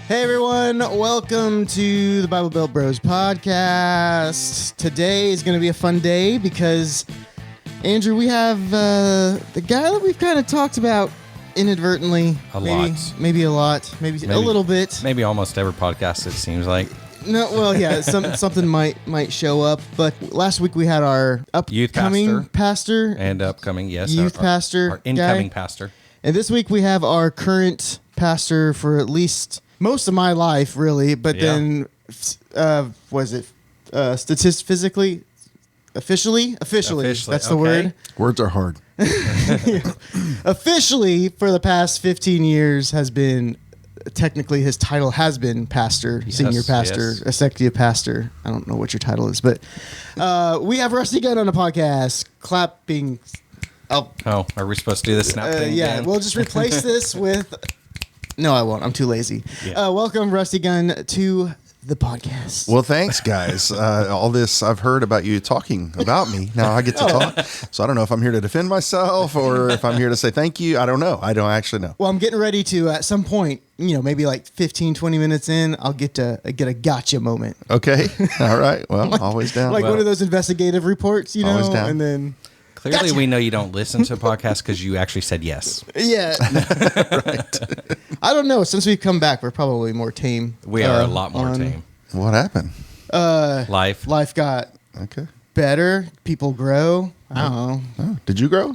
Hey everyone, welcome to the Bible Belt Bros podcast. Today is going to be a fun day because, Andrew, we have the guy that we've kind of talked about inadvertently. Maybe a lot, maybe a little bit. Maybe almost every podcast, it seems like. No, well, yeah, something might show up. But last week we had our upcoming pastor and upcoming, yes, youth pastor, our incoming guy. pastor. And this week we have our current pastor for at least most of my life, really. But then, physically, officially, that's the word. Words are hard. Officially, for the past 15 years, has been. Technically, his title has been pastor, senior pastor, executive pastor. I don't know what your title is, but we have Rusty Gunn on the podcast. Clapping. Oh, are we supposed to do this snap thing? Yeah, again? we'll just replace this with... No, I won't. I'm too lazy. Yeah. Welcome, Rusty Gunn, to the podcast. Well, thanks, guys. All this I've heard about you talking about me. Now I get to talk. So I don't know if I'm here to defend myself or if I'm here to say thank you. I don't know. I don't actually know. Well, I'm getting ready to, at some point, maybe like 15, 20 minutes in, I'll get a gotcha moment. Okay. All right. Well, always down. Like one of those investigative reports, always down. And then... Clearly, gotcha. We know you don't listen to podcasts because you actually said yes. Yeah. Right. I don't know. Since we've come back, we're probably more tame. We are a lot more tame. What happened? Life got better. People grow. I don't know. Oh, did you grow?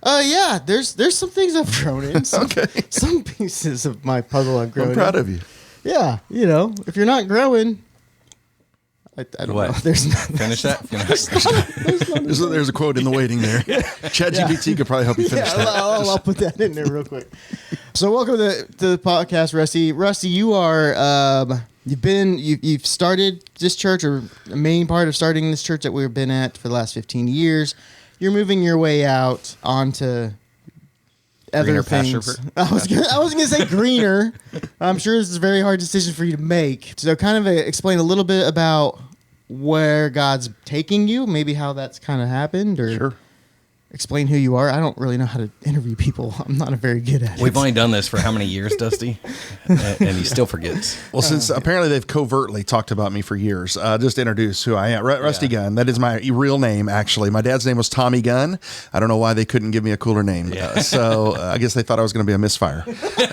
Yeah. There's some things I've grown in. Some pieces of my puzzle I've grown in. I'm proud of you. Yeah. If you're not growing... I don't know. There's nothing. Finish that. There's a quote in the waiting there. ChatGPT could probably help you finish that. I'll put that in there real quick. So welcome to the podcast, Rusty. Rusty, you are you've started this church, or the main part of starting this church that we've been at for the last 15 years. You're moving your way out onto other things. I was gonna say greener. I'm sure this is a very hard decision for you to make. So kind of explain a little bit about where God's taking you, maybe how that's kind of happened, or Sure. Explain who you are. I don't really know how to interview people. I'm not very good at it. We've only done this for how many years, Dusty? And he still forgets. Well, since apparently they've covertly talked about me for years, just to introduce who I am. Rusty Gunn. That is my real name, actually. My dad's name was Tommy Gunn. I don't know why they couldn't give me a cooler name. Yeah. So I guess they thought I was going to be a misfire.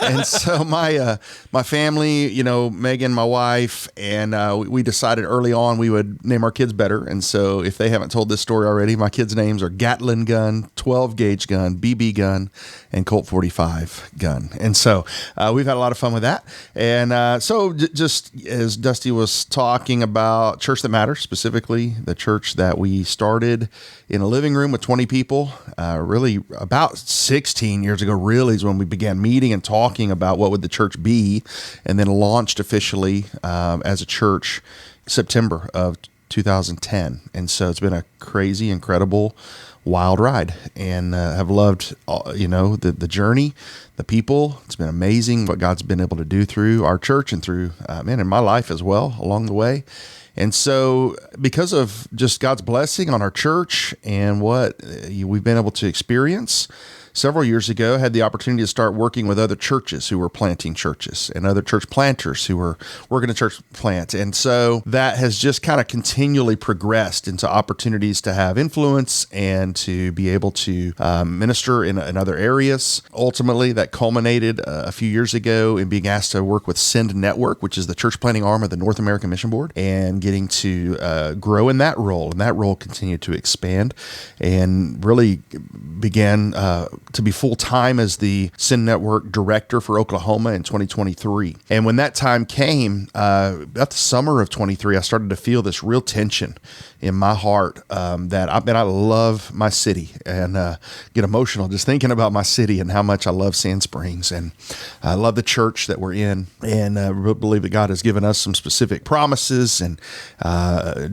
And so my family, Megan, my wife, and we decided early on we would name our kids better. And so if they haven't told this story already, my kids' names are Gatlin Gunn, 12 gauge gun, BB gun, and Colt 45 gun. And so we've had a lot of fun with that. And so just as Dusty was talking about Church That Matters, specifically the church that we started in a living room with 20 people, really about 16 years ago, really is when we began meeting and talking about what would the church be, and then launched officially as a church September of 2010. And so it's been a crazy, incredible, wild ride, and have loved, the journey, the people. It's been amazing what God's been able to do through our church and through, in my life as well along the way. And so because of just God's blessing on our church and what we've been able to experience, several years ago, had the opportunity to start working with other churches who were planting churches and other church planters who were working a church plant. And so that has just kind of continually progressed into opportunities to have influence and to be able to minister in other areas. Ultimately, that culminated a few years ago in being asked to work with Send Network, which is the church planting arm of the North American Mission Board, and getting to grow in that role. And that role continued to expand and really began to be full-time as the Send Network director for Oklahoma in 2023. And when that time came, about the summer of 23, I started to feel this real tension in my heart that I love my city and get emotional just thinking about my city and how much I love Sand Springs, and I love the church that we're in, and really believe that God has given us some specific promises and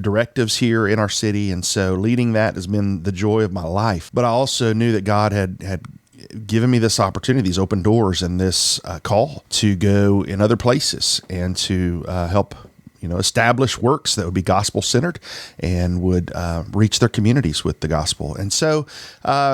directives here in our city. And so leading that has been the joy of my life. But I also knew that God had given me this opportunity, these open doors, and this call to go in other places and to help establish works that would be gospel-centered and would reach their communities with the gospel. And so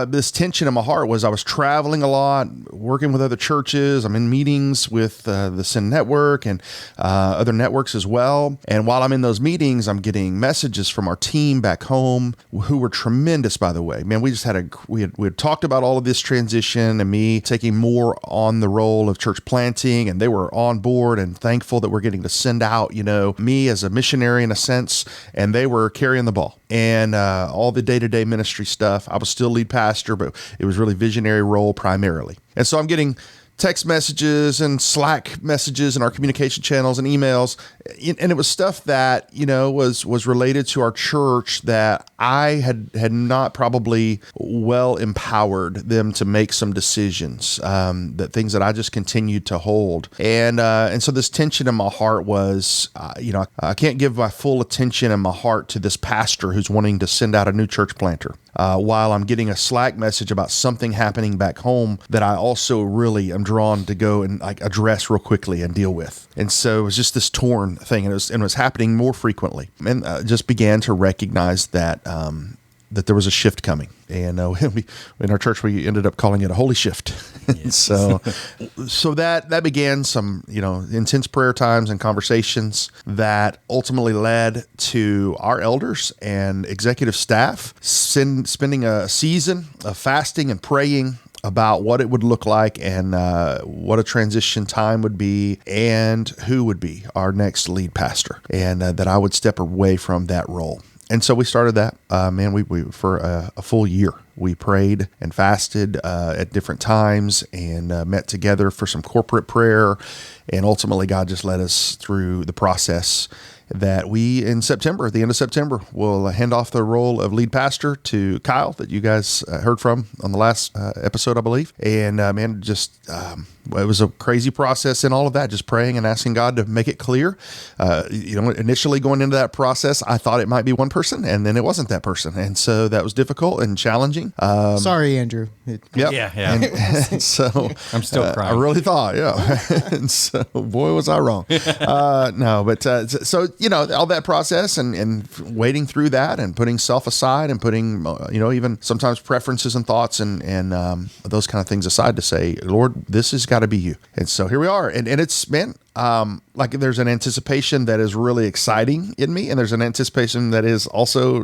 this tension in my heart was I was traveling a lot, working with other churches. I'm in meetings with the Sin Network and other networks as well. And while I'm in those meetings, I'm getting messages from our team back home, who were tremendous, by the way. Man, we just we had talked about all of this transition and me taking more on the role of church planting, and they were on board and thankful that we're getting to send out, me as a missionary in a sense, and they were carrying the ball. And all the day-to-day ministry stuff, I was still lead pastor, but it was really visionary role primarily. And so I'm getting text messages and Slack messages in our communication channels and emails. And it was stuff that, was related to our church that I had not probably well empowered them to make some decisions, that things that I just continued to hold. And so this tension in my heart was, I can't give my full attention and my heart to this pastor who's wanting to send out a new church planter. While I'm getting a Slack message about something happening back home that I also really am drawn to go and address real quickly and deal with. And so it was just this torn thing, and it was happening more frequently. And just began to recognize that that there was a shift coming. And in our church, we ended up calling it a holy shift. Yes. so that began some, intense prayer times and conversations that ultimately led to our elders and executive staff spending a season of fasting and praying about what it would look like and what a transition time would be and who would be our next lead pastor, and that I would step away from that role. And so we started that, we for a full year. We prayed and fasted at different times and met together for some corporate prayer. And ultimately, God just led us through the process that we, at the end of September, will hand off the role of lead pastor to Kyle, that you guys heard from on the last episode, I believe. And it was a crazy process in all of that, just praying and asking God to make it clear. Initially going into that process, I thought it might be one person, and then it wasn't that person. And so that was difficult and challenging. Sorry, Andrew. Yep. Yeah. And so I'm still crying. I really thought, yeah. And so, boy, was I wrong. All that process and wading through that and putting self aside and putting, even sometimes preferences and thoughts and those kind of things aside to say, Lord, this has got to be you. And so here we are. And it's, man, there's an anticipation that is really exciting in me, and there's an anticipation that is also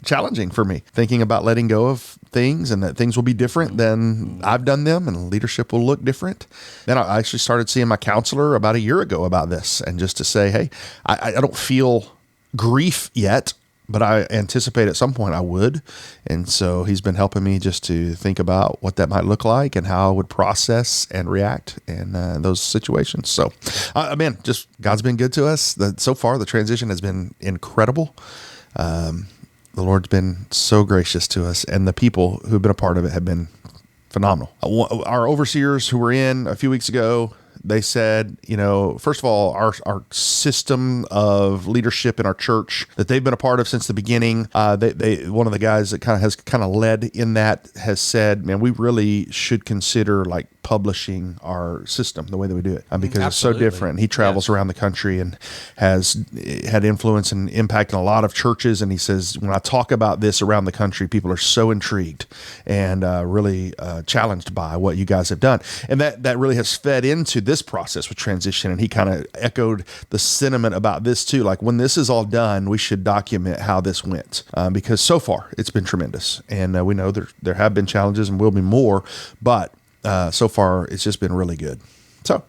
challenging for me, thinking about letting go of things and that things will be different than I've done them and leadership will look different. Then I actually started seeing my counselor about a year ago about this, and just to say, hey, I don't feel grief yet, but I anticipate at some point I would. And so he's been helping me just to think about what that might look like and how I would process and react in those situations. So, just God's been good to us. So far, the transition has been incredible. The Lord's been so gracious to us, and the people who've been a part of it have been phenomenal. Our overseers who were in a few weeks ago, they said, first of all, our system of leadership in our church that they've been a part of since the beginning, one of the guys that has led in that has said, man, we really should consider publishing our system the way that we do it, because Absolutely. It's so different. He travels around the country and has had influence and impact in a lot of churches. And he says, when I talk about this around the country, people are so intrigued and really challenged by what you guys have done. And that really has fed into this process with transition. And he kind of echoed the sentiment about this too. When this is all done, we should document how this went, because so far it's been tremendous. And we know there have been challenges and will be more, but so far it's just been really good. So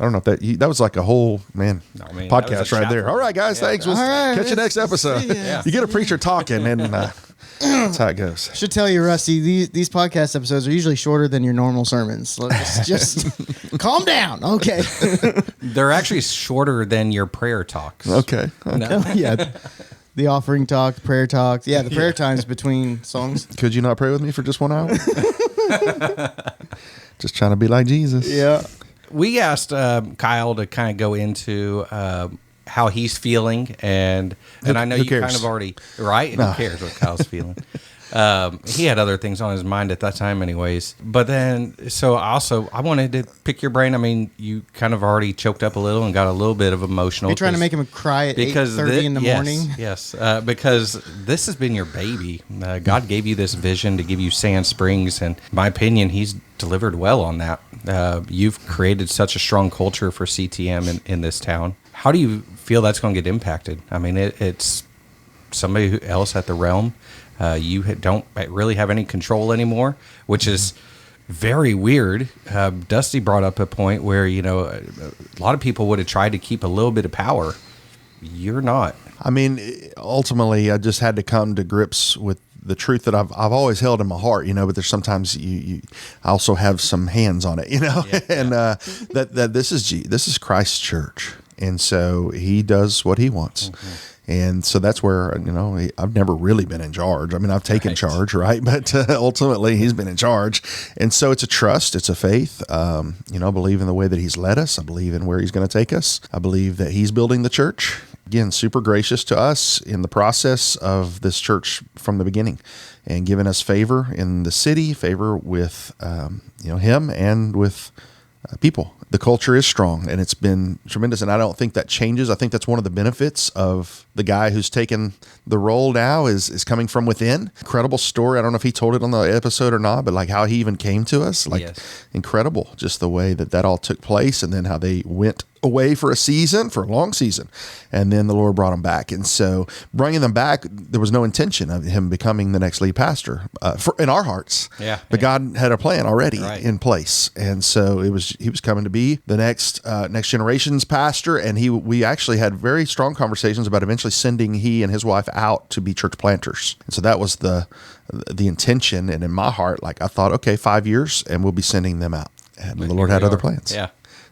I don't know if that was like a whole podcast right there. All right, guys, thanks. We'll catch you next episode. You get a preacher talking, and that's how it goes. Should tell you, Rusty, these podcast episodes are usually shorter than your normal sermons. So just calm down. Okay. They're actually shorter than your prayer talks. Okay. No. Yeah. The offering talk, prayer talks. Yeah, the prayer times between songs. Could you not pray with me for just 1 hour? Just trying to be like Jesus. Yeah. We asked Kyle to kind of go into how he's feeling, and I know you cares? kind of already, right? No. Who cares what Kyle's feeling? He had other things on his mind at that time anyways. But then, so I wanted to pick your brain. I mean, you kind of already choked up a little and got a little bit of emotional. You're trying to make him cry at 8:30 in the morning? Yes, because this has been your baby. God gave you this vision to give you Sand Springs, and in my opinion, he's delivered well on that. You've created such a strong culture for CTM in this town. How do you feel that's going to get impacted? I mean, it's somebody else at the realm. You don't really have any control anymore, which is very weird. Dusty brought up a point where, a lot of people would have tried to keep a little bit of power. You're not. I mean, ultimately, I just had to come to grips with the truth that I've always held in my heart, but there's sometimes I also have some hands on it, and that this is Christ's church. And so he does what he wants. Mm-hmm. And so that's where, I've never really been in charge. I mean, I've taken charge, right? But ultimately, he's been in charge. And so it's a trust. It's a faith. I believe in the way that he's led us. I believe in where he's going to take us. I believe that he's building the church. Again, super gracious to us in the process of this church from the beginning and giving us favor in the city, favor with, him and with people. The culture is strong and it's been tremendous. And I don't think that changes. I think that's one of the benefits of the guy who's taken the role now is coming from within. Incredible story. I don't know if he told it on the episode or not, but like how he even came to us, incredible. Just the way that all took place and then how they went away for a long season. And then the Lord brought them back. And so bringing them back, there was no intention of him becoming the next lead pastor in our hearts. Yeah. But God had a plan already in place. And so he was coming to be the next generation's pastor. And we actually had very strong conversations about eventually sending he and his wife out to be church planters. And so that was the intention. And in my heart, I thought, okay, 5 years and we'll be sending them out. And the Lord had other plans. Yeah.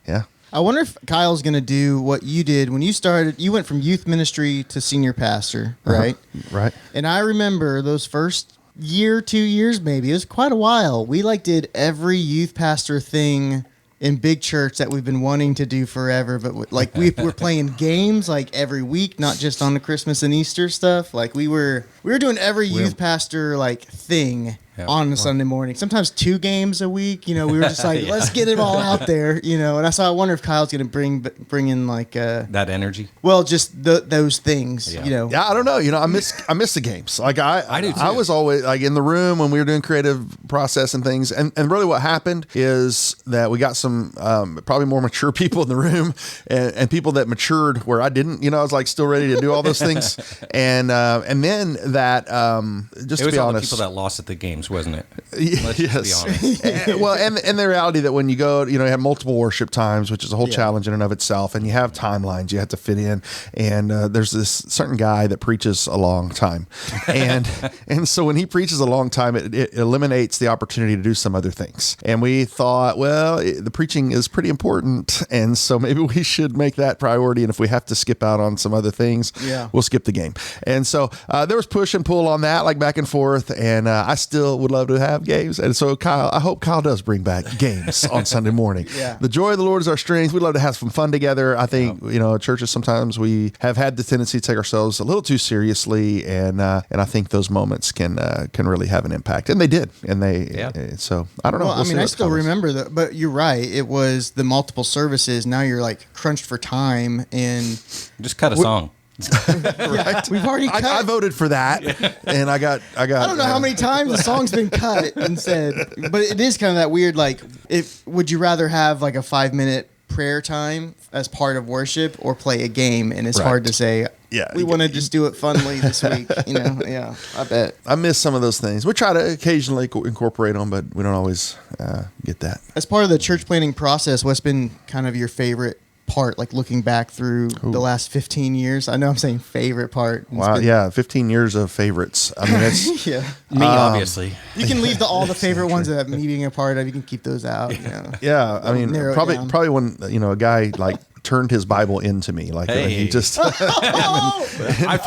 Yeah. I wonder if Kyle's going to do what you did when you started. You went from youth ministry to senior pastor, right? Right. And I remember those first year, 2 years, maybe it was quite a while. We did every youth pastor thing in big church that we've been wanting to do forever. But we were playing games every week, not just on the Christmas and Easter stuff. We were doing every youth pastor thing. On a Sunday morning, sometimes 2 games a week. We were just let's get it all out there. And I wonder if Kyle's going to bring in that energy. Well, just those things. Yeah, I don't know. I miss the games. I do too. I was always in the room when we were doing creative process and things. And really, what happened is that we got some probably more mature people in the room and people that matured where I didn't. I was still ready to do all those things. And then that just it to was be all honest, the people that lost at the games, wasn't it? Let's just be honest. Well, and the reality that when you go, you have multiple worship times, which is a whole challenge in and of itself, and you have timelines you have to fit in, and there's this certain guy that preaches a long time, and so when he preaches a long time, it eliminates the opportunity to do some other things. And we thought, well, the preaching is pretty important, and so maybe we should make that priority. And if we have to skip out on some other things, we'll skip the game. And so there was push and pull on that, back and forth, and I still would love to have games. And so I hope Kyle does bring back games on Sunday morning. Yeah. The joy of the Lord is our strength. We'd love to have some fun together. I think, churches, sometimes we have had the tendency to take ourselves a little too seriously. And I think those moments can really have an impact. And they did. And so I don't know. Well, I still remember that, but you're right. It was the multiple services. Now you're crunched for time and just cut a song. Right. We've already cut. I voted for that, and I got. I don't know how many times the song's been cut and said, but it is kind of that weird. Would you rather have a 5-minute prayer time as part of worship or play a game? And it's hard to say. Yeah, we want to just do it funly this week. Yeah, I bet. I miss some of those things. We try to occasionally incorporate them, but we don't always get that. As part of the church planning process, what's been kind of your favorite part, looking back through the last 15 years? I know I'm saying favorite part. Wow, 15 years of favorites. I mean, it's me, obviously. You can leave all the favorite ones that me being a part of. You can keep those out. Yeah, I mean, probably when a guy turned his Bible into me, he just. I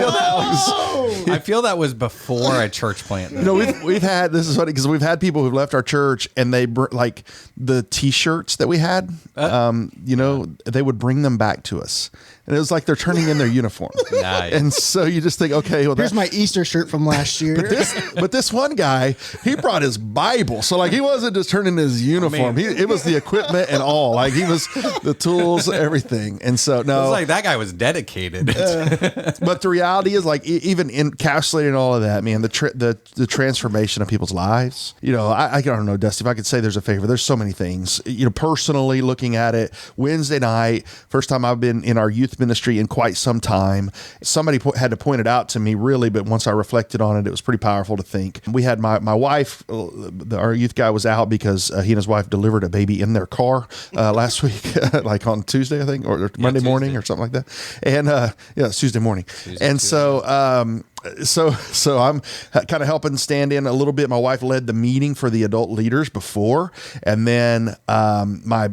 feel that was before a church plant. We've had, this is funny because we've had people who've left our church and they the T-shirts that we had. They would bring them back to us. And it was like they're turning in their uniform. Nice. And so you just think, okay, well, Here's my Easter shirt from last year. but this one guy, he brought his Bible. So like he wasn't just turning his uniform. It was the equipment and all. Like he was the tools, everything. And so It was like that guy was dedicated. but the reality is like even encapsulating all of that, man, the transformation of people's lives. You know, I don't know, Dusty, if I could say there's a favor, there's so many things. You know, personally looking at it, Wednesday night, first time I've been in our youth ministry in quite some time. Somebody had to point it out to me, really, but once I reflected on it, it was pretty powerful to think. We had my wife, our youth guy was out because he and his wife delivered a baby in their car last week, like on Tuesday, I think, or Monday morning or something like that. And it's Tuesday morning. So I'm kind of helping stand in a little bit. My wife led the meeting for the adult leaders before, and then my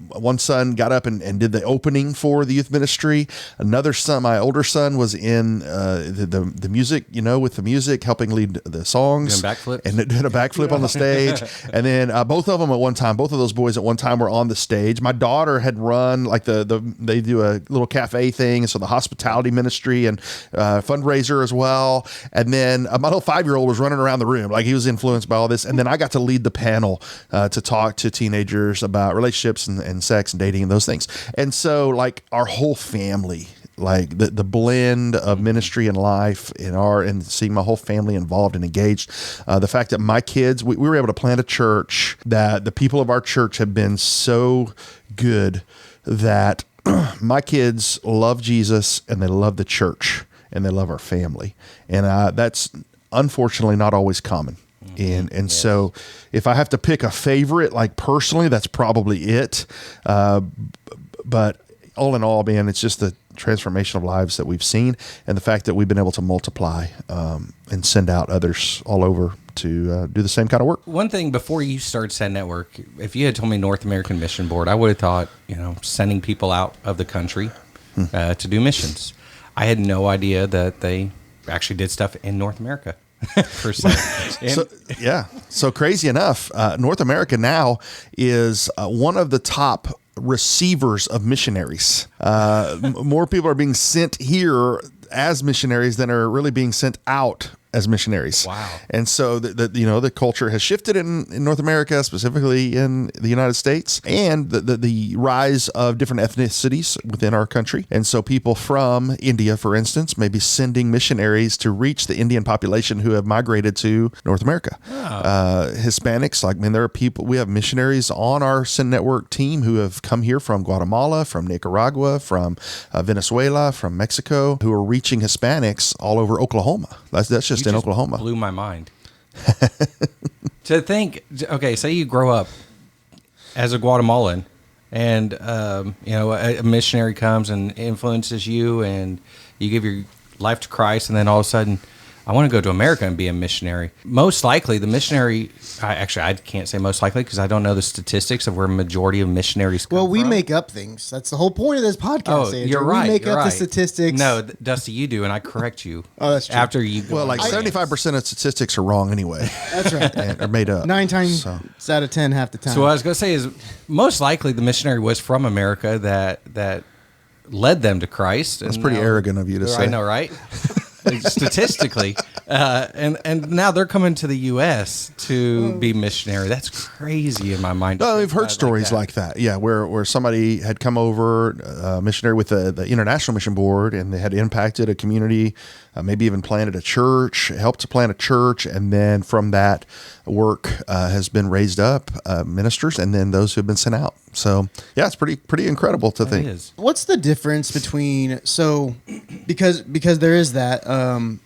one son got up and did the opening for the youth ministry. Another son, my older son, was in the music, with the music, helping lead the songs. Doing backflips. And did a backflip on the stage. And then both of them at one time, both of those boys at one time were on the stage. My daughter had run like they do a little cafe thing. So the hospitality ministry and fundraiser as well. And then my little 5-year-old was running around the room. Like he was influenced by all this. And then I got to lead the panel to talk to teenagers about relationships and sex and dating and those things. And so like our whole family, like the blend of ministry and life and seeing my whole family involved and engaged. The fact that my kids, we were able to plant a church that the people of our church have been so good that my kids love Jesus and they love the church and they love our family. And that's unfortunately not always common. And so if I have to pick a favorite, like personally, that's probably it. But all in all, man, it's just the transformation of lives that we've seen and the fact that we've been able to multiply and send out others all over to do the same kind of work. One thing before you started Send Network, if you had told me North American Mission Board, I would have thought, sending people out of the country to do missions. I had no idea that they actually did stuff in North America. Per se. So crazy enough, North America now is one of the top receivers of missionaries. More people are being sent here as missionaries than are really being sent out as missionaries. Wow. And so the culture has shifted in North America, specifically in the United States, and the rise of different ethnicities within our country. And so people from India, for instance, may be sending missionaries to reach the Indian population who have migrated to North America. Oh. Hispanics, there are people, we have missionaries on our Send Network team who have come here from Guatemala, from Nicaragua, from Venezuela, from Mexico, who are reaching Hispanics all over Oklahoma. That's just in Oklahoma. Blew my mind. To think, okay, say you grow up as a Guatemalan and, a missionary comes and influences you and you give your life to Christ, and then all of a sudden, I want to go to America and be a missionary. Most likely, the missionary, I can't say most likely because I don't know the statistics of where a majority of missionaries come from. We make up things. That's the whole point of this podcast. Oh, Andrew. you're right. We make you're up right. the statistics. No, Dusty, you do, and I correct you. Oh, that's true. After you go. Well, like 75% of statistics are wrong anyway. That's right. And are made up. 9 times out of 10 half the time. So what I was going to say is most likely the missionary was from America that led them to Christ. That's pretty arrogant of you to say. I know, right? Statistically, and now they're coming to the U.S. to be missionary. That's crazy in my mind. No, we've heard stories like that. Yeah, where somebody had come over, missionary with the International Mission Board, and they had impacted a community, maybe even planted a church, helped to plant a church, and then from that work has been raised up ministers, and then those who have been sent out. So yeah, it's pretty incredible to think. It is. What's the difference between because there is that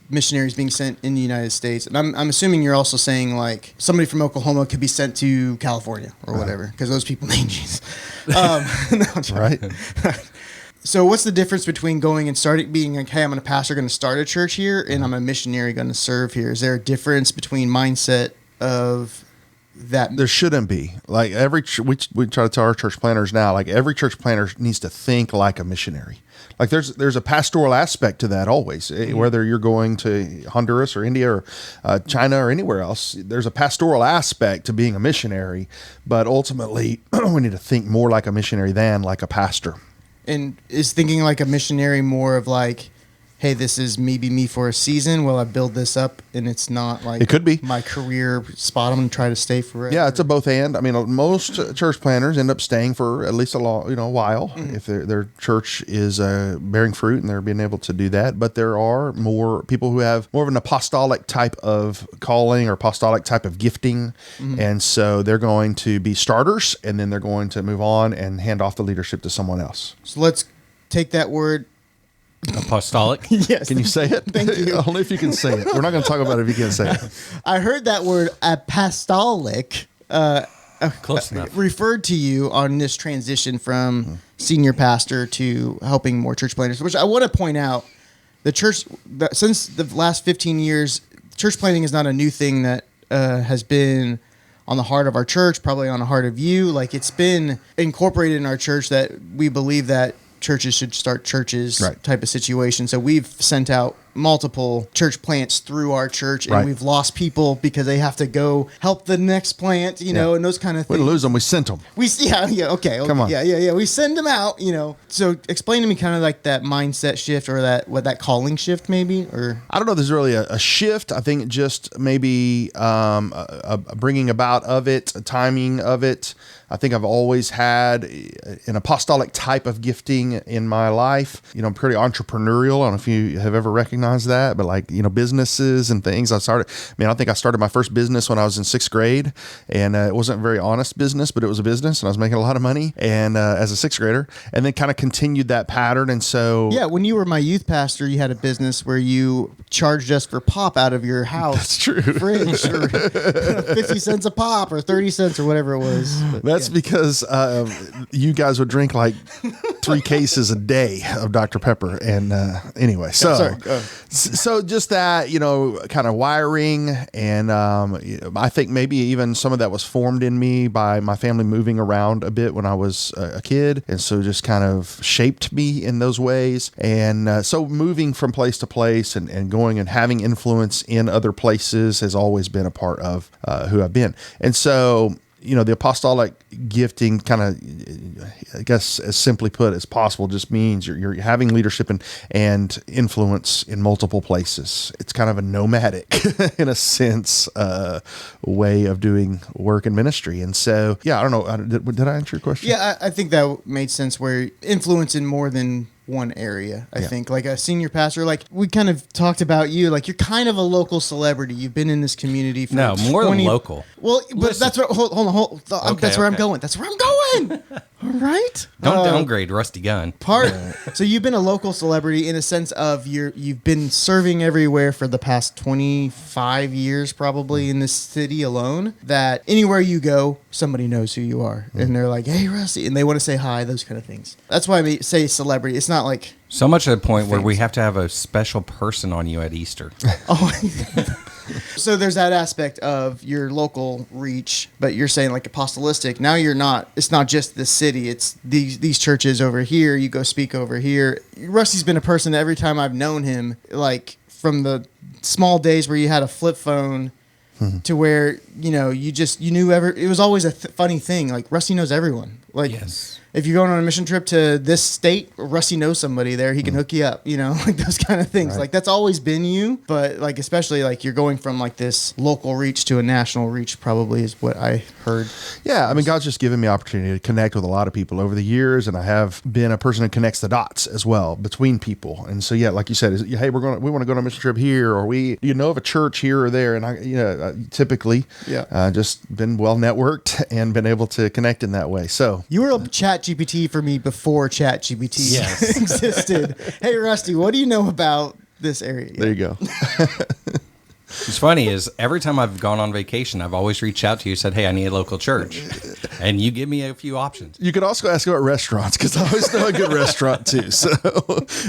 missionaries being sent in the United States, and I'm assuming you're also saying like somebody from Oklahoma could be sent to California or whatever because those people need Jesus. Right. So what's the difference between going and being like, hey, I'm a pastor going to start a church here, and I'm a missionary going to serve here? Is there a difference between mindset of that? There shouldn't be. Like we try to tell our church planners now, like every church planner needs to think like a missionary. Like there's a pastoral aspect to that always, whether you're going to Honduras or India or China or anywhere else, there's a pastoral aspect to being a missionary, but ultimately we need to think more like a missionary than like a pastor. And is thinking like a missionary more of like, hey, this is maybe me for a season while I build this up, and it's not like It could be my career spot. I'm gonna try to stay forever. Yeah, it's a both and. I mean, most church planners end up staying for at least a while if their church is bearing fruit and they're being able to do that. But there are more people who have more of an apostolic type of calling or apostolic type of gifting, and so they're going to be starters, and then they're going to move on and hand off the leadership to someone else. So let's take that word. Apostolic. Yes. Can you say it? Thank you. Only if you can say it. We're not going to talk about it if you can't say it. I heard that word apostolic Close enough. referred to you on this transition from senior pastor to helping more church planters, which I want to point out. The church, since the last 15 years, church planting is not a new thing that has been on the heart of our church, probably on the heart of you. Like, it's been incorporated in our church that we believe that churches should start churches type of situation. So we've sent out multiple church plants through our church, and we've lost people because they have to go help the next plant, you know, and those kind of We things. didn't lose them. We sent them. Okay. Come on. Yeah. We send them out, you know. So explain to me kind of like that mindset shift or that calling shift maybe, or I don't know if there's really a shift. I think just maybe a bringing about of it, a timing of it. I think I've always had an apostolic type of gifting in my life. You know, I'm pretty entrepreneurial. I don't know if you have ever recognized that, but like, you know, businesses and things. I think I started my first business when I was in 6th grade, and it wasn't a very honest business, but it was a business, and I was making a lot of money and as a 6th grader, and then kind of continued that pattern. And so, yeah, when you were my youth pastor, you had a business where you charged us for pop out of your house. That's true. Fridge, or 50 cents a pop or 30 cents or whatever it was. But, that's because you guys would drink like 3 cases a day of Dr. Pepper. And anyway, so just that, you know, kind of wiring. And I think maybe even some of that was formed in me by my family moving around a bit when I was a kid. And so just kind of shaped me in those ways. And so moving from place to place and going and having influence in other places has always been a part of who I've been. And so, you know, the apostolic gifting kind of, I guess, as simply put as possible, just means you're having leadership and influence in multiple places. It's kind of a nomadic, in a sense, way of doing work and ministry. And so, yeah, I don't know. Did I answer your question? Yeah, I think that made sense, where influence in more than one area. I think like a senior pastor, like we kind of talked about you, like you're kind of a local celebrity. You've been in this community for more than local. Well, but Listen. that's what. Hold on. That's where I'm going. That's where I'm going. All right. Don't downgrade Rusty Gunn. So you've been a local celebrity in a sense of you've been serving everywhere for the past 25 years, probably in this city alone. That anywhere you go, somebody knows who you are, and they're like, "Hey, Rusty," and they want to say hi. Those kind of things. That's why I say celebrity. It's not like So much to the point where we have to have a special person on you at Easter. So there's that aspect of your local reach, but you're saying like apostolistic. Now you're not. It's not just the city. It's these churches over here. You go speak over here. Rusty's been a person that every time I've known him, like from the small days where you had a flip phone to where you knew it was always a funny thing. Like Rusty knows everyone. Like Yes. if you're going on a mission trip to this state, Rusty knows somebody there. He can hook you up, like those kind of things. Right. Like that's always been you, but like especially like you're going from like this local reach to a national reach probably is what I heard. Yeah, I mean, God's just given me opportunity to connect with a lot of people over the years, and I have been a person who connects the dots as well between people. And so, yeah, like you said, hey, we want to go on a mission trip here, or of a church here or there, and I typically, just been well networked and been able to connect in that way. So You were a Chat GPT for me before Chat GPT Yes. existed. Hey, Rusty, what do you know about this area? there you go. What's funny is every time I've gone on vacation, I've always reached out to you and said, hey, I need a local church. And you give me a few options. You could also ask about restaurants, because I always know a good restaurant too. So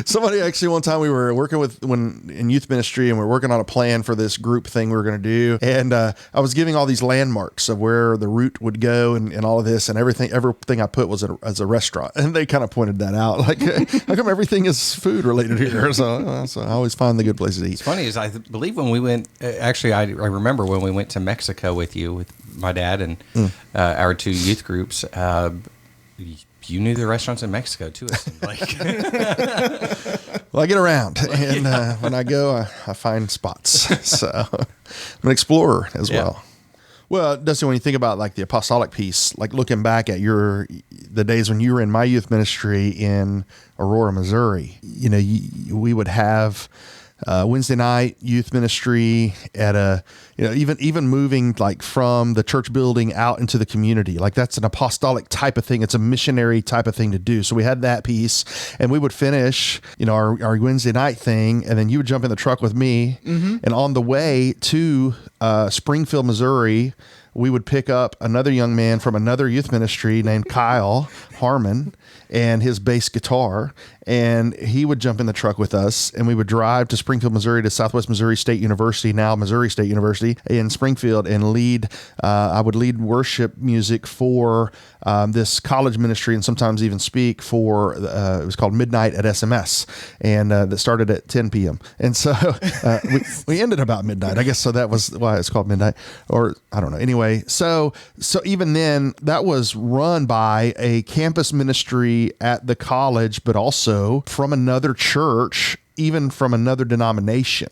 somebody actually, one time we were working in youth ministry, and we are working on a plan for this group thing we were going to do. And I was giving all these landmarks of where the route would go and all of this, and everything I put was as a restaurant. And they kind of pointed that out. Like, how come everything is food related here? So I always find the good places to eat. What's funny is I believe when we went, actually, I remember when we went to Mexico with you, with my dad and our two youth groups, You knew the restaurants in Mexico too, it seemed like. Well, I get around, and when I go, I find spots. So I'm an explorer as well. Well, Dustin, when you think about like the apostolic piece, like looking back at the days when you were in my youth ministry in Aurora, Missouri, we would have Wednesday night youth ministry at even moving like from the church building out into the community. Like that's an apostolic type of thing. It's a missionary type of thing to do. So we had that piece, and we would finish, our Wednesday night thing. And then you would jump in the truck with me, and on the way to Springfield, Missouri, we would pick up another young man from another youth ministry named Kyle Harmon and his bass guitar. And he would jump in the truck with us, and we would drive to Springfield, Missouri, to Southwest Missouri State University, now Missouri State University in Springfield, and I would lead worship music for this college ministry, and sometimes even speak for, it was called Midnight at SMS, and that started at 10 p.m. And so we ended about midnight, I guess. So that was why it's called Midnight, or I don't know. Anyway, so even then, that was run by a campus ministry at the college, but also from another church, even from another denomination.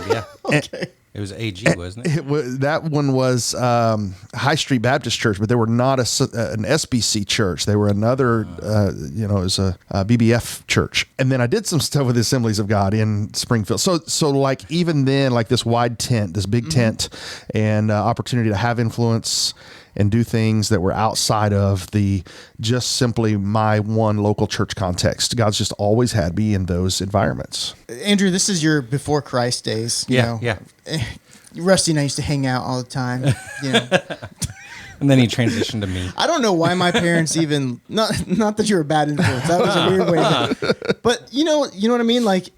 Yeah. Okay. It was AG, wasn't it? That one was High Street Baptist Church, but they were not an SBC church. They were another, it was a BBF church. And then I did some stuff with the Assemblies of God in Springfield. So like even then, like this wide tent, this big tent, and opportunity to have influence and do things that were outside of the just simply my one local church context. God's just always had me in those environments. Andrew, this is your before Christ days. Yeah. Rusty and I used to hang out all the time. And then he transitioned to me. I don't know why my parents even not that you're a bad influence. That was a weird way. But you know what I mean? Like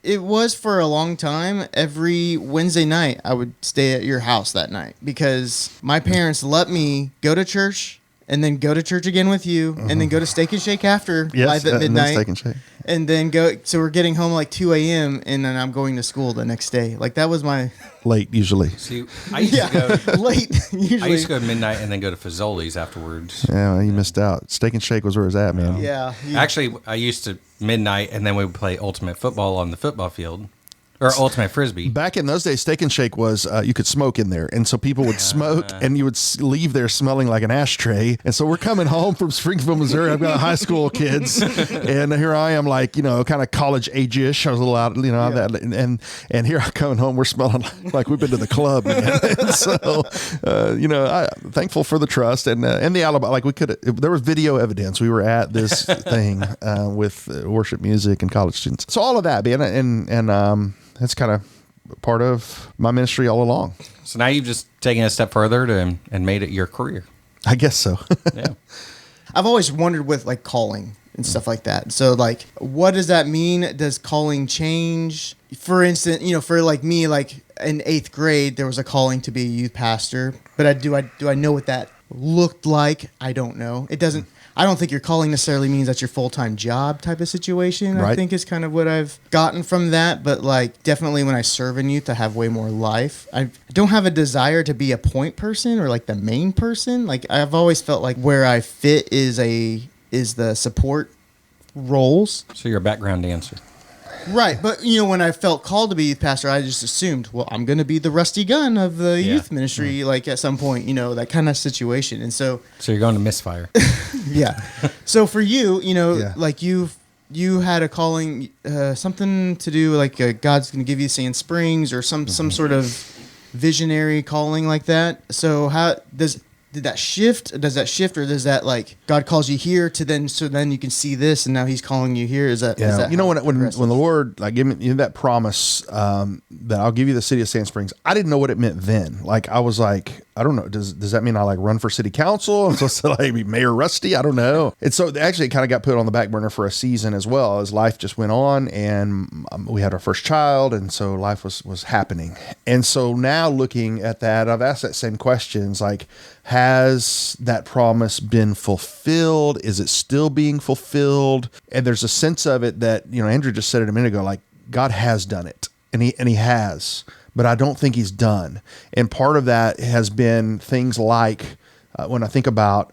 it was for a long time. Every Wednesday night, I would stay at your house that night because my parents let me go to church and then go to church again with you, and then go to Steak and Shake after live at midnight. And then Steak and Shake. And then go. So we're getting home like 2 a.m. and then I'm going to school the next day. Like that was my late usually. See, I used to go late. Usually, I used to go to midnight and then go to Fazoli's afterwards. Yeah, well, you missed out. Steak and Shake was where it's at, man. Yeah. Actually, I used to midnight, and then we would play ultimate football on the football field. Or ultimate frisbee. Back in those days, Steak and Shake was you could smoke in there, and so people would smoke, and you would leave there smelling like an ashtray. And so we're coming home from Springfield, Missouri. I've got high school kids, and here I am, like kind of college age-ish. I was a little out, that, and here I'm coming home. We're smelling like we've been to the club, man. And so, I'm thankful for the trust and the alibi. Like there was video evidence. We were at this thing with worship music and college students. So all of that, man, and that's kind of part of my ministry all along. So now you've just taken it a step further and made it your career. I guess so. Yeah. I've always wondered with like calling and stuff like that. So like, what does that mean? Does calling change? For instance, for like me, like in 8th grade, there was a calling to be a youth pastor, but do I know what that looked like? I don't know. It doesn't. I don't think your calling necessarily means that's your full-time job type of situation. Right. I think is kind of what I've gotten from that. But like definitely when I serve in youth, I have way more life. I don't have a desire to be a point person or like the main person. Like I've always felt like where I fit is the support roles. So you're a background dancer. Right, but when I felt called to be youth pastor, I just assumed, well, I'm going to be the Rusty Gunn of the youth ministry, like at some point, that kind of situation. And so you're going to misfire. Yeah. So for you, like you had a calling, something to do like God's going to give you Sand Springs or some sort of visionary calling like that. So did that shift? Does that shift, or does that like God calls you here to then you can see this, and now He's calling you here? Is that when the Lord like gave me that promise that I'll give you the city of Sand Springs? I didn't know what it meant then. Like I was like, I don't know. Does that mean I like run for city council? I'm supposed to like be Mayor Rusty? I don't know. And so actually it kind of got put on the back burner for a season as well as life just went on, and we had our first child, and so life was happening. And so now looking at that, I've asked that same questions like, has that promise been fulfilled? Is it still being fulfilled? And there's a sense of it that, Andrew just said it a minute ago, like God has done it, and he has, but I don't think He's done. And part of that has been things like when I think about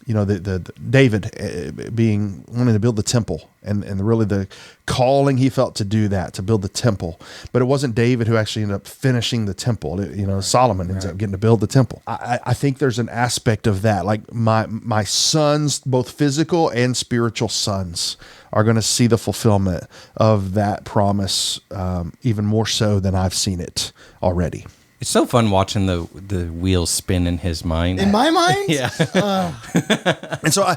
the David being wanting to build the temple and really the calling he felt to do that, to build the temple. But it wasn't David who actually ended up finishing the temple. Solomon ends up getting to build the temple. I think there's an aspect of that. Like my sons, both physical and spiritual sons, are going to see the fulfillment of that promise even more so than I've seen it already. It's so fun watching the wheels spin in his mind. In my mind? Yeah. And so I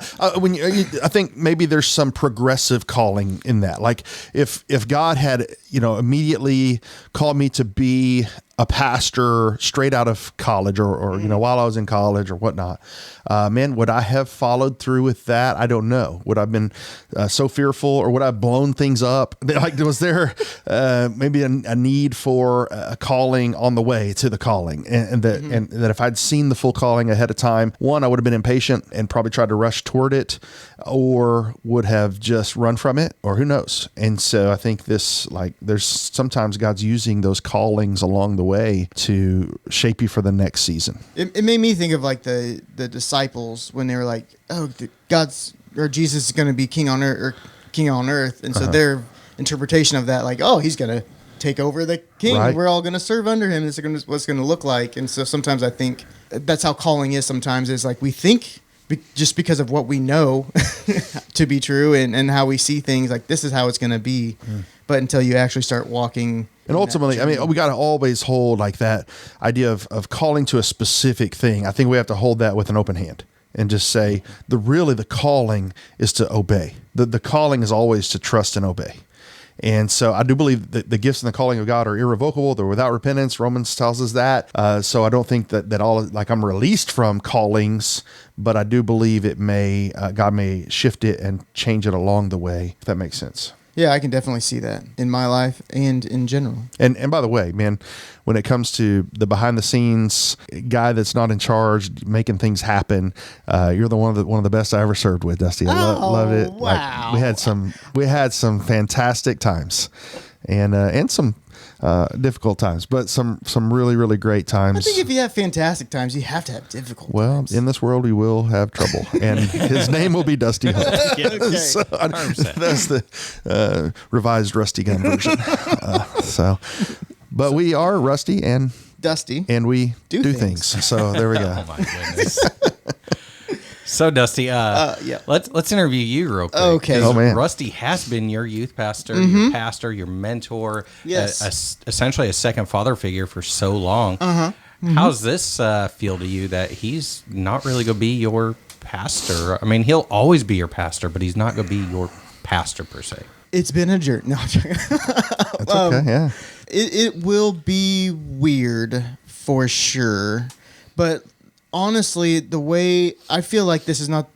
think maybe there's some progressive calling in that. Like if God had, immediately called me to be a pastor straight out of college or while I was in college or whatnot, man, would I have followed through with that? I don't know. Would I have been so fearful, or would I have blown things up? Like, was there maybe a need for a calling on the way to the calling, and that if I'd seen the full calling ahead of time, one, I would have been impatient and probably tried to rush toward it, or would have just run from it, or who knows? And so I think there's sometimes God's using those callings along the way to shape you for the next season. It made me think of like the disciples when they were like, "Oh, Jesus is going to be king on earth," and so their interpretation of that, like, "Oh, he's going to take over the king. Right. We're all going to serve under him. This is what's going to look like." And so sometimes I think that's how calling is. Sometimes is like we think just because of what we know to be true and how we see things, like this is how it's going to be. But until you actually start walking. And ultimately, we got to always hold like that idea of calling to a specific thing. I think we have to hold that with an open hand and just say the calling is to obey. The calling is always to trust and obey. And so I do believe that the gifts and the calling of God are irrevocable. They're without repentance. Romans tells us that. So I don't think that all, like, I'm released from callings, but I do believe God may shift it and change it along the way, if that makes sense. Yeah, I can definitely see that in my life and in general. And by the way, man, when it comes to the behind the scenes guy that's not in charge, making things happen, you're one of the best I ever served with, Dusty. I loved it. Wow. Like, we had some fantastic times, and some difficult times, but some really, really great times. I think if you have fantastic times, you have to have difficult times. In this world, we will have trouble, and his name will be Dusty Hunt. Okay. So, that's the revised Rusty Gunn version. But we are Rusty and Dusty, and we do things. So there we go. Oh my goodness. So Dusty, yeah. Let's interview you real quick. Okay. Oh, man. Rusty has been your youth pastor, your pastor, your mentor, yes, essentially a second father figure for so long. How's this feel to you that he's not really going to be your pastor? I mean, he'll always be your pastor, but he's not going to be your pastor per se. It's been a journey. No, I'm joking. That's okay. Yeah. It will be weird for sure, but honestly, the way I feel like this is not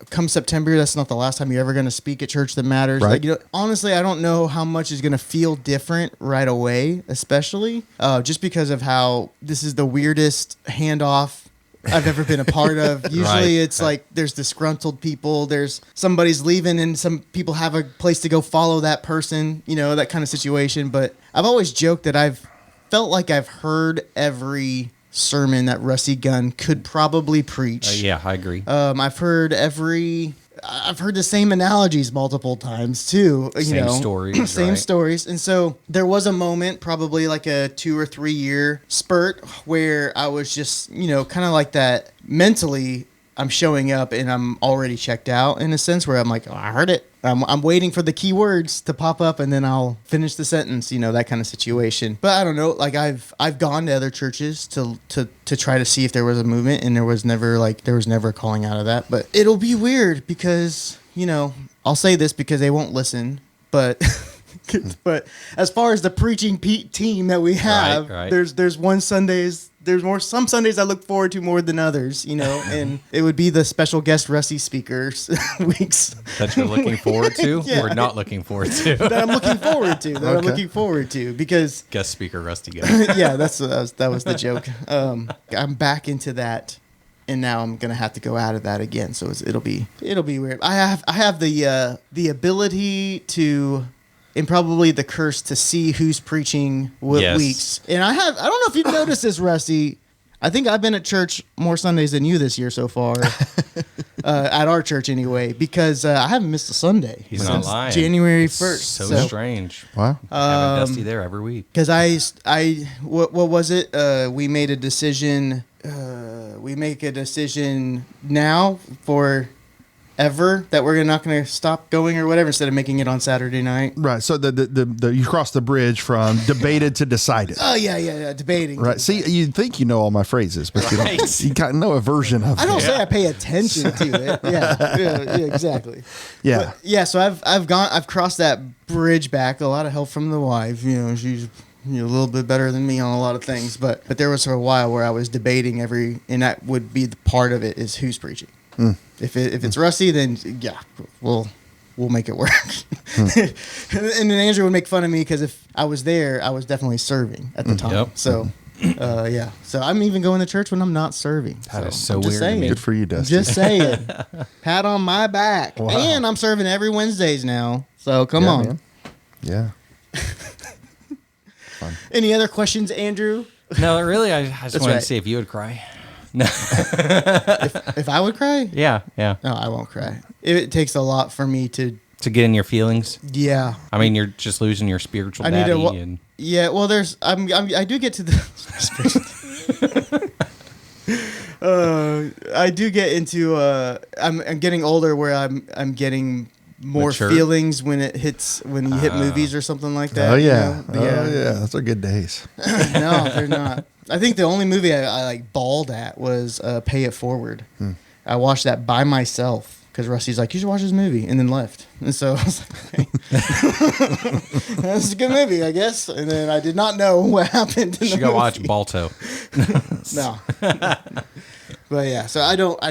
come September, that's not the last time you're ever going to speak at Church That Matters. Right. Like, honestly, I don't know how much is going to feel different right away, especially just because of how this is the weirdest handoff I've ever been a part of. Usually it's like there's disgruntled people, there's somebody's leaving and some people have a place to go follow that person, that kind of situation. But I've always joked that I've felt like I've heard every sermon that Rusty Gunn could probably preach. Yeah, I agree. I've heard the same analogies multiple times too. Stories. Same stories. And so there was a moment, probably like a 2 or 3 year spurt, where I was just, kind of like that mentally. I'm showing up and I'm already checked out in a sense where I'm like, oh, I heard it. I'm waiting for the key words to pop up and then I'll finish the sentence, that kind of situation. But I don't know, like I've gone to other churches to try to see if there was a movement, and there was never a calling out of that. But it'll be weird because, I'll say this because they won't listen, but but as far as the preaching team that we have, there's some Sundays I look forward to more than others, and it would be the special guest Rusty speakers weeks that you're looking forward to, or not looking forward to. That I'm looking forward to. I'm looking forward to because guest speaker Rusty Gunn. Yeah, that was the joke. I'm back into that. And now I'm gonna have to go out of that again, so it'll be weird. I have the ability to, and probably the curse to see who's preaching weeks. And I don't know if you've noticed this, Rusty. I think I've been at church more Sundays than you this year so far. at our church anyway, because I haven't missed a Sunday. He's not lying. January It's 1st. So strange. Wow. Having Dusty there every week. Because what was it? We made a decision. We make a decision now forever that we're not going to stop going or whatever, instead of making it on Saturday night. Right. So the you cross the bridge from debated to decided. Oh yeah, debating. Right. See, you'd think you know all my phrases, but you don't. Right. You kind of know a version of I don't it. say I pay attention to it. Yeah, exactly. Yeah. But, yeah. So I've crossed that bridge back. A lot of help from the wife. She's a little bit better than me on a lot of things. But there was a while where I was debating and that would be the part of it is who's preaching. If it's Rusty, then yeah, we'll make it work. And then Andrew would make fun of me because if I was there, I was definitely serving at the time. Yep. So. Yeah. So I'm even going to church when I'm not serving. That is so I'm just weird to saying. me. Good for you, Dusty. Just saying. Pat on my back. Wow. And I'm serving every Wednesdays now. So come Yeah, on. man. Yeah. Any other questions, Andrew? No, really, I just wanted right. to see if you would cry. No. If I would cry? Yeah. No, I won't cry. It takes a lot for me to. To get in your feelings. Yeah. I mean, you're just losing your spiritual I need daddy. to. And Yeah. Well, I do get to the. I do get into. I'm getting older where I'm geting more Mature? feelings when you hit movies or something like that. Oh yeah. You know? Oh yeah. Those are good days. No, they're not. I think the only movie I like bawled at was Pay It Forward. I watched that by myself because Rusty's like, you should watch this movie, and then left. And so I was like, okay. That's a good movie, I guess. And then I did not know what happened in you should the go movie. watch Balto. No. But yeah, so I don't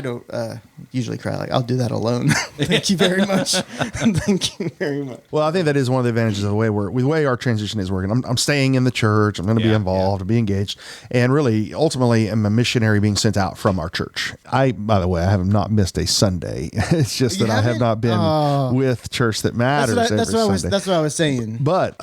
usually cry. Like, I'll do that alone. Thank you very much. Thank you very much. Well, I think that is one of the advantages of the way our transition is working. I'm staying in the church. I'm going to be involved, be engaged, and really, ultimately, am a missionary being sent out from our church. By the way, I have not missed a Sunday. It's just that I have not been with church that matters every Sunday. That's what I was saying. But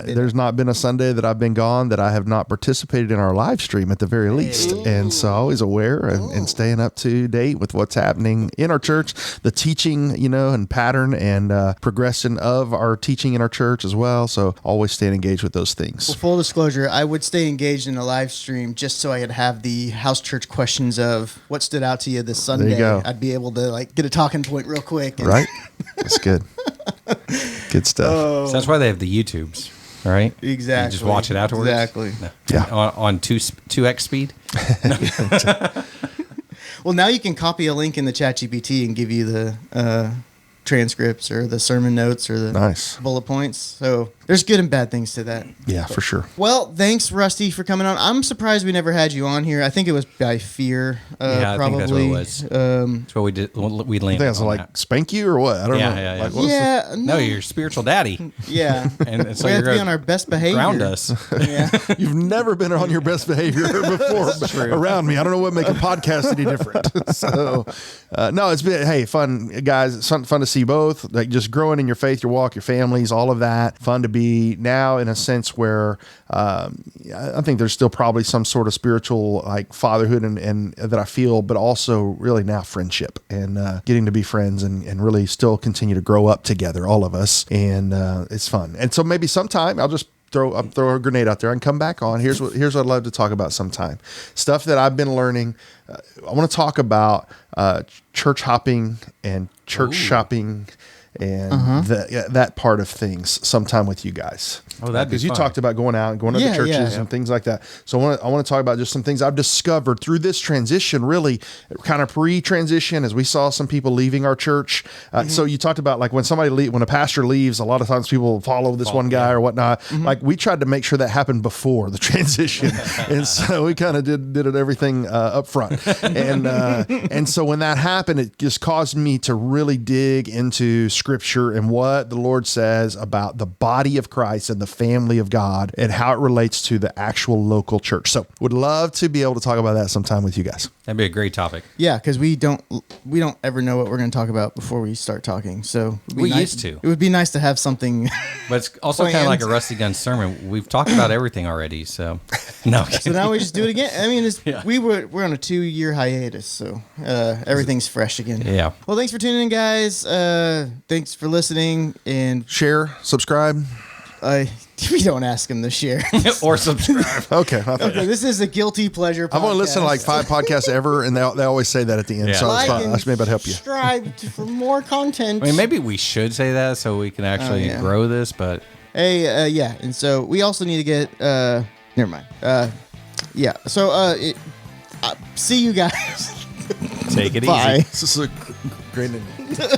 there's not been a Sunday that I've been gone that I have not participated in our live stream at the very least. And so always aware and staying up to date with what's happening in our church, the teaching, and pattern and progression of our teaching in our church as well. So always staying engaged with those things. Well, full disclosure, I would stay engaged in a live stream just so I could have the house church questions of what stood out to you this Sunday. There you go. I'd be able to get a talking point real quick. Right? That's good. Good stuff. So that's why they have the YouTubes, right? Exactly. You just watch it afterwards. Exactly. No. Yeah. On 2x speed. Well, now you can copy a link in the ChatGPT and give you the transcripts or the sermon notes or the Nice. bullet points. So there's good and bad things to that. Yeah, for sure. Well, thanks, Rusty, for coming on. I'm surprised we never had you on here. I think it was by fear. Yeah, I probably. think that's what it was. That's what we did. We I landed think that's on like that. spank you or what? I don't know. Yeah. Like, what's Yeah. No, you're your spiritual daddy. Yeah. And so we have you're to be gonna on our best behavior. ground us. Yeah. You've never been on your best behavior before around me. I don't know what make a podcast any different. So, no, it's been, fun, guys. It's fun to see both. Like just growing in your faith, your walk, your families, all of that. Fun to be now in a sense where I think there's still probably some sort of spiritual fatherhood and that I feel, but also really now friendship and getting to be friends and really still continue to grow up together, all of us. And it's fun. And so maybe sometime I'll just throw a grenade out there and come back on. Here's what I'd love to talk about sometime. Stuff that I've been learning. I want to talk about church hopping and church shopping and that part of things sometime with you guys. Oh, that'd be because you fun. talked about going out and going to the churches and things like that. So I want to talk about just some things I've discovered through this transition, really kind of pre-transition as we saw some people leaving our church. So you talked about when a pastor leaves, a lot of times people follow this one guy or whatnot. Like we tried to make sure that happened before the transition. And so we kind of did it everything up front. And so when that happened, it just caused me to really dig into Scripture Scripture and what the Lord says about the body of Christ and the family of God and how it relates to the actual local church. So would love to be able to talk about that sometime with you guys. That'd be a great topic. Yeah, because we don't ever know what we're going to talk about before we start talking. So We used to. It would be nice to have something. But it's also kind of like a Rusty Gunn sermon. We've talked about everything already, so no. So now we just do it again. I mean, we're on a 2-year hiatus, so everything's fresh again. Yeah. Well, thanks for tuning in, guys. Thanks for listening, and Share, subscribe. we don't ask them to share. Or subscribe. Okay. Okay, this is a guilty pleasure podcast. I've only listened to like 5 podcasts ever, and they always say that at the end. Yeah. So it's fine. and I should maybe help you. subscribe for more content. I mean, maybe we should say that so we can actually grow this, but Hey, yeah, and so we also need to get. Never mind. Yeah. So, see you guys. take it Bye. easy. This is a great ending.